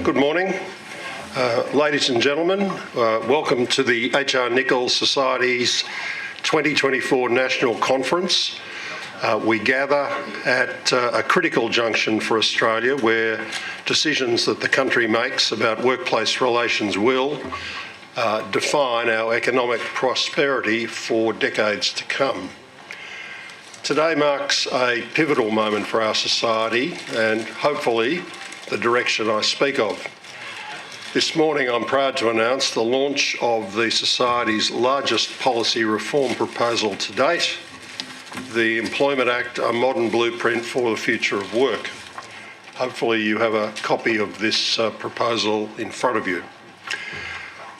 Good morning, ladies and gentlemen. Welcome to the Nicholls Society's 2024 National Conference. We gather at a critical junction for Australia where decisions that the country makes about workplace relations will define our economic prosperity for decades to come. Today marks a pivotal moment for our society and hopefully the direction I speak of. This morning I'm proud to announce the launch of the Society's largest policy reform proposal to date, the Employment Act, a modern blueprint for the future of work. Hopefully you have a copy of this proposal in front of you.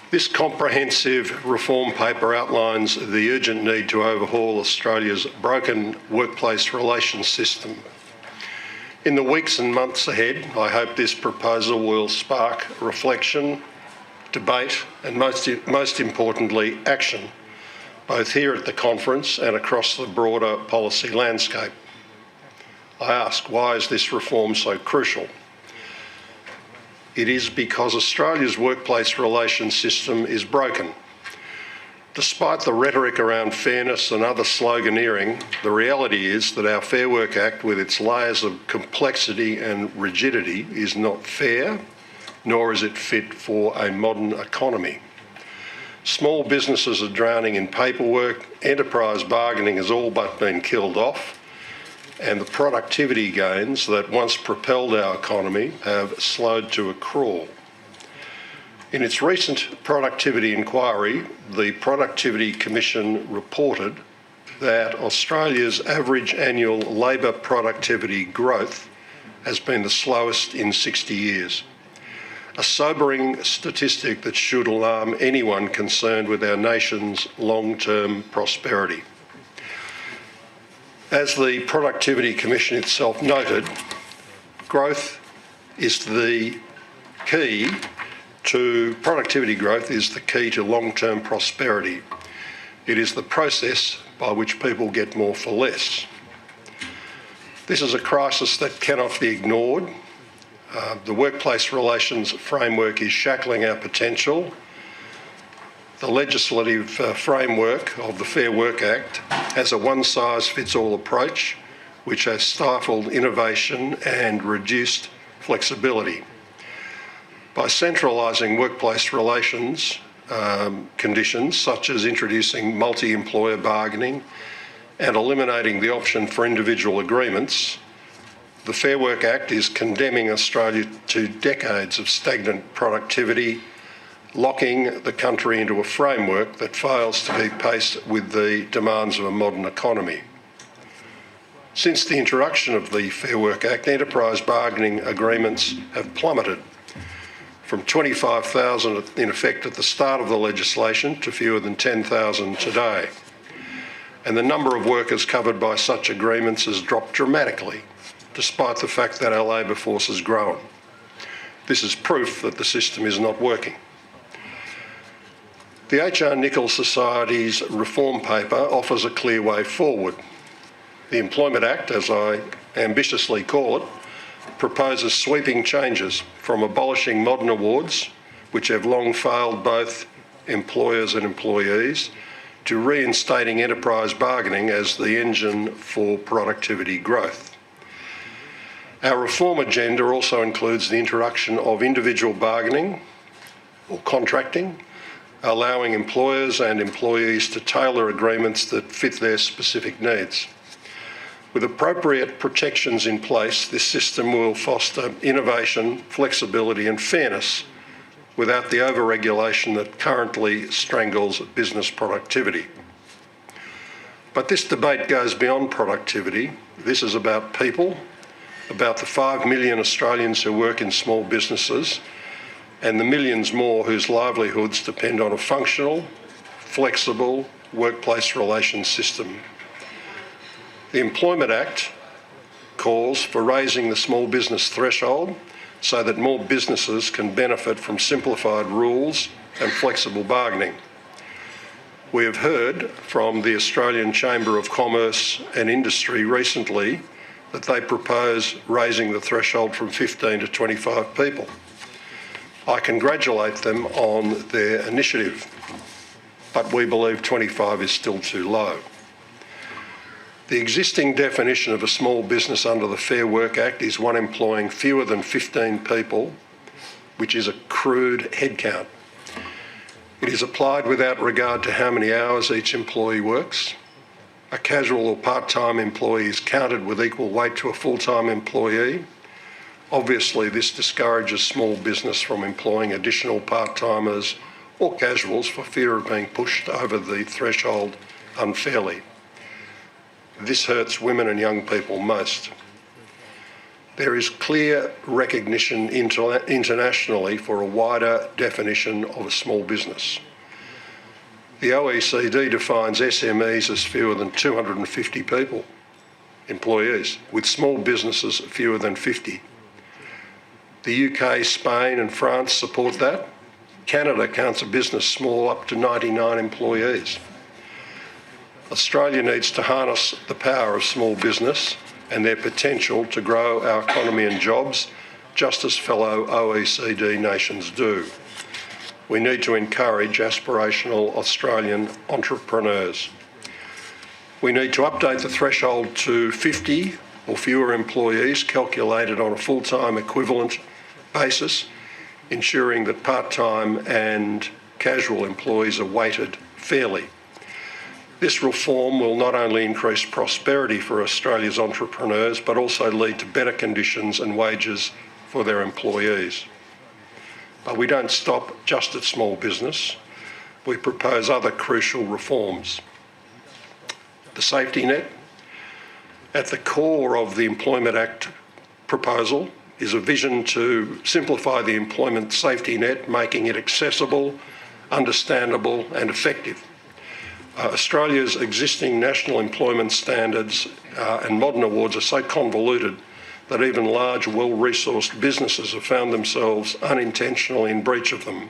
This comprehensive reform paper outlines the urgent need to overhaul Australia's broken workplace relations system. In the weeks and months ahead, I hope this proposal will spark reflection, debate and most importantly, action, both here at the conference and across the broader policy landscape. I ask, why is this reform so crucial? It is because Australia's workplace relations system is broken. Despite the rhetoric around fairness and other sloganeering, the reality is that our Fair Work Act, with its layers of complexity and rigidity, is not fair, nor is it fit for a modern economy. Small businesses are drowning in paperwork, enterprise bargaining has all but been killed off, and the productivity gains that once propelled our economy have slowed to a crawl. In its recent productivity inquiry, the Productivity Commission reported that Australia's average annual labour productivity growth has been the slowest in 60 years. A sobering statistic that should alarm anyone concerned with our nation's long-term prosperity. As the Productivity Commission itself noted, productivity growth is the key to long-term prosperity. It is the process by which people get more for less. This is a crisis that cannot be ignored. The workplace relations framework is shackling our potential. The legislative framework of the Fair Work Act has a one-size-fits-all approach which has stifled innovation and reduced flexibility. By centralising workplace relations conditions such as introducing multi-employer bargaining and eliminating the option for individual agreements, the Fair Work Act is condemning Australia to decades of stagnant productivity, locking the country into a framework that fails to keep pace with the demands of a modern economy. Since the introduction of the Fair Work Act, enterprise bargaining agreements have plummeted from 25,000 in effect at the start of the legislation to fewer than 10,000 today. And the number of workers covered by such agreements has dropped dramatically, despite the fact that our labour force has grown. This is proof that the system is not working. The Nicholls Society's reform paper offers a clear way forward. The Employment Act, as I ambitiously call it, proposes sweeping changes from abolishing modern awards, which have long failed both employers and employees, to reinstating enterprise bargaining as the engine for productivity growth. Our reform agenda also includes the introduction of individual bargaining or contracting, allowing employers and employees to tailor agreements that fit their specific needs. With appropriate protections in place, this system will foster innovation, flexibility and fairness without the over-regulation that currently strangles business productivity. But this debate goes beyond productivity. This is about people, about the 5 million Australians who work in small businesses and the millions more whose livelihoods depend on a functional, flexible workplace relations system. The Employment Act calls for raising the small business threshold so that more businesses can benefit from simplified rules and flexible bargaining. We have heard from the Australian Chamber of Commerce and Industry recently that they propose raising the threshold from 15 to 25 people. I congratulate them on their initiative, but we believe 25 is still too low. The existing definition of a small business under the Fair Work Act is one employing fewer than 15 people, which is a crude headcount. It is applied without regard to how many hours each employee works. A casual or part-time employee is counted with equal weight to a full-time employee. Obviously, this discourages small business from employing additional part-timers or casuals for fear of being pushed over the threshold unfairly. This hurts women and young people most. There is clear recognition internationally for a wider definition of a small business. The OECD defines SMEs as fewer than 250 people, employees, with small businesses fewer than 50. The UK, Spain and France support that. Canada counts a business small up to 99 employees. Australia needs to harness the power of small business and their potential to grow our economy and jobs, just as fellow OECD nations do. We need to encourage aspirational Australian entrepreneurs. We need to update the threshold to 50 or fewer employees calculated on a full-time equivalent basis, ensuring that part-time and casual employees are weighted fairly. This reform will not only increase prosperity for Australia's entrepreneurs, but also lead to better conditions and wages for their employees. But we don't stop just at small business. We propose other crucial reforms. The safety net. At the core of the Employment Act proposal is a vision to simplify the employment safety net, making it accessible, understandable and effective. Australia's existing national employment standards and modern awards are so convoluted that even large, well-resourced businesses have found themselves unintentionally in breach of them.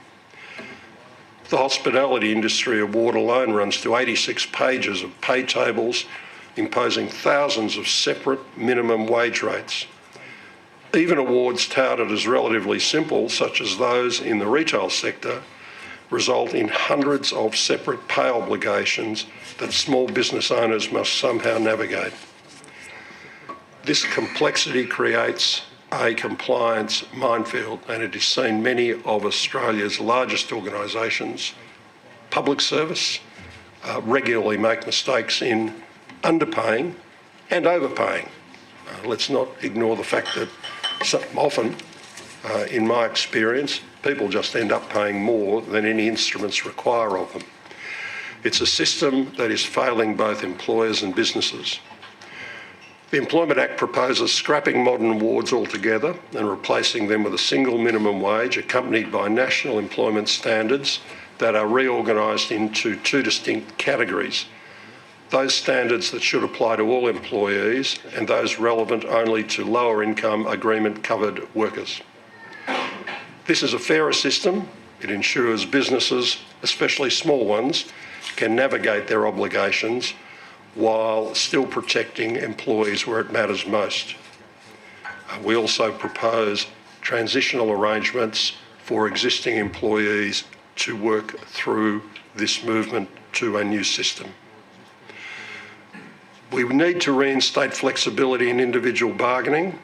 The hospitality industry award alone runs to 86 pages of pay tables, imposing thousands of separate minimum wage rates. Even awards touted as relatively simple, such as those in the retail sector, result in hundreds of separate pay obligations that small business owners must somehow navigate. This complexity creates a compliance minefield, and it is seen many of Australia's largest organisations, public service, regularly make mistakes in underpaying and overpaying. Let's not ignore the fact that often, in my experience, people just end up paying more than any instruments require of them. It's a system that is failing both employers and businesses. The Employment Act proposes scrapping modern awards altogether and replacing them with a single minimum wage accompanied by national employment standards that are reorganised into two distinct categories: those standards that should apply to all employees and those relevant only to lower income agreement covered workers. This is a fairer system. It ensures businesses, especially small ones, can navigate their obligations while still protecting employees where it matters most. We also propose transitional arrangements for existing employees to work through this movement to a new system. We need to reinstate flexibility in individual bargaining.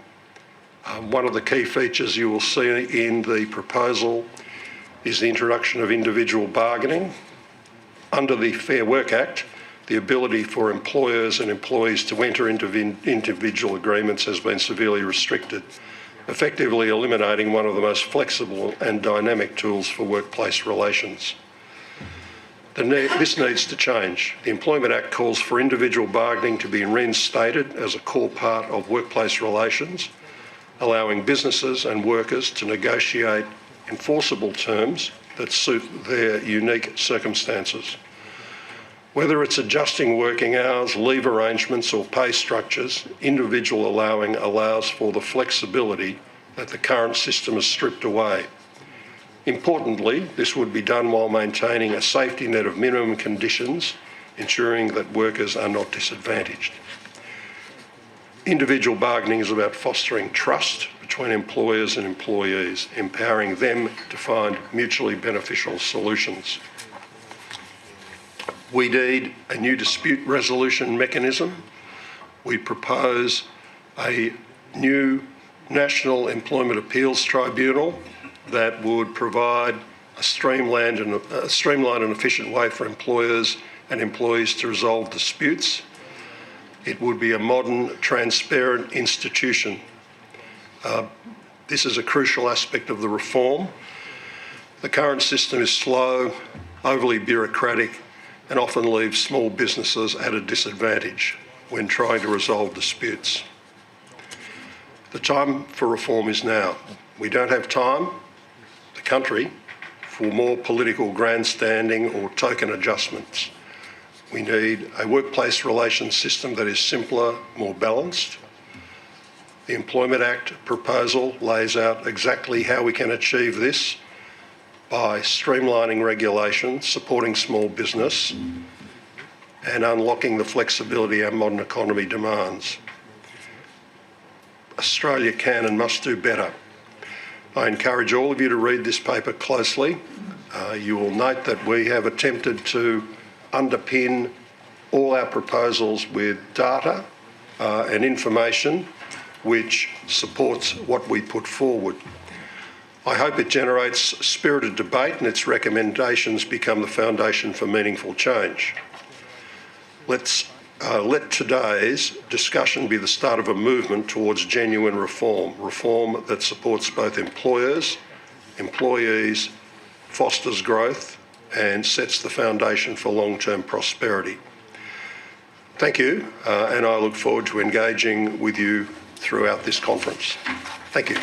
One of the key features you will see in the proposal is the introduction of individual bargaining. Under the Fair Work Act, the ability for employers and employees to enter into individual agreements has been severely restricted, effectively eliminating one of the most flexible and dynamic tools for workplace relations. This needs to change. The Employment Act calls for individual bargaining to be reinstated as a core part of workplace relations, allowing businesses and workers to negotiate enforceable terms that suit their unique circumstances. Whether it's adjusting working hours, leave arrangements or pay structures, individual allowing allows for the flexibility that the current system has stripped away. Importantly, this would be done while maintaining a safety net of minimum conditions, ensuring that workers are not disadvantaged. Individual bargaining is about fostering trust between employers and employees, empowering them to find mutually beneficial solutions. We need a new dispute resolution mechanism. We propose a new National Employment Appeals Tribunal that would provide a streamlined and efficient way for employers and employees to resolve disputes. It would be a modern, transparent institution. This is a crucial aspect of the reform. The current system is slow, overly bureaucratic, and often leaves small businesses at a disadvantage when trying to resolve disputes. The time for reform is now. We don't have time, the country, for more political grandstanding or token adjustments. We need a workplace relations system that is simpler, more balanced. The Employment Act proposal lays out exactly how we can achieve this by streamlining regulation, supporting small business, and unlocking the flexibility our modern economy demands. Australia can and must do better. I encourage all of you to read this paper closely. You will note that we have attempted to underpin all our proposals with data and information which supports what we put forward. I hope it generates spirited debate and its recommendations become the foundation for meaningful change. Let's let today's discussion be the start of a movement towards genuine reform that supports both employers, employees, fosters growth, and sets the foundation for long-term prosperity. Thank you, and I look forward to engaging with you throughout this conference. Thank you.